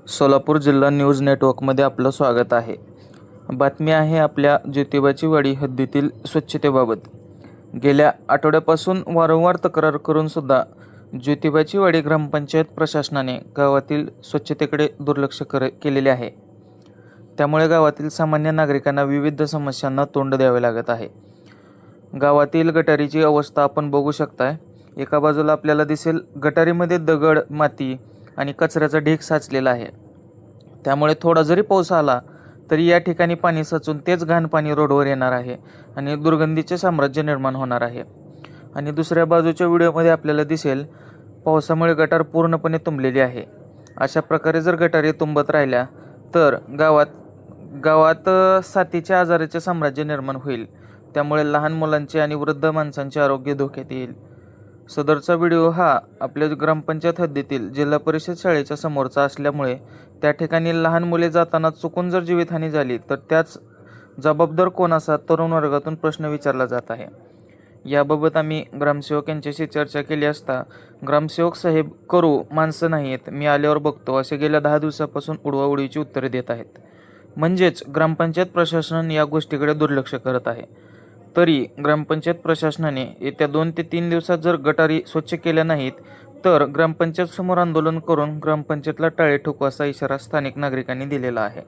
सोलापूर जिल्हा न्यूज नेटवर्कमध्ये आपलं स्वागत आहे. बातमी आहे आपल्या ज्योतिबाची वाडी हद्दीतील स्वच्छतेबाबत. गेल्या आठवड्यापासून वारंवार तक्रार करून सुद्धा ज्योतिबाची वाडी ग्रामपंचायत प्रशासनाने गावातील स्वच्छतेकडे दुर्लक्ष केलेले आहे. त्यामुळे गावातील सामान्य नागरिकांना विविध समस्यांना तोंड द्यावे लागत आहे. गावातील गटारीची अवस्था आपण बघू शकताय. एका बाजूला आपल्याला दिसेल गटारीमध्ये दगड, माती आणि कचऱ्याचा ढीग साचलेला आहे. त्यामुळे थोडा जरी पाऊस आला तरी या ठिकाणी पाणी साचून तेच घाण पाणी रोडवर येणार आहे आणि दुर्गंधीचे साम्राज्य निर्माण होणार आहे. आणि दुसऱ्या बाजूच्या व्हिडिओमध्ये आपल्याला दिसेल पावसामुळे गटार पूर्णपणे तुंबलेली आहे. अशा प्रकारे जर गटारी तुंबत राहिल्या तर गावात साथीच्या आजाराचे साम्राज्य निर्माण होईल. त्यामुळे लहान मुलांचे आणि वृद्ध माणसांचे आरोग्य धोक्यात येईल. सदरचा व्हिडिओ हा आपल्या ग्रामपंचायत हद्दीतील जिल्हा परिषद शाळेच्या समोरचा असल्यामुळे त्या ठिकाणी लहान मुले जाताना चुकून जर जीवितहानी झाली तर त्याच जबाबदार कोण असा तरुण वर्गातून प्रश्न विचारला जात आहे. याबाबत आम्ही ग्रामसेवक यांच्याशी चर्चा केली असता ग्रामसेवक साहेब करू माणसं नाहीत, मी आल्यावर बघतो असे गेल्या 10 दिवसापासून उडवाउडवीची उत्तरे देत आहेत. म्हणजेच ग्रामपंचायत प्रशासन या गोष्टीकडे दुर्लक्ष करत आहे. तरी ग्रामपंचायत प्रशासनाने येत्या 2 ते 3 दिवसात जर गटारी स्वच्छ केल्या नाहीत तर ग्रामपंचायत समोर आंदोलन करून ग्रामपंचायतला टाळे ठोकू असा इशारा स्थानिक नागरिकांनी दिलेला आहे.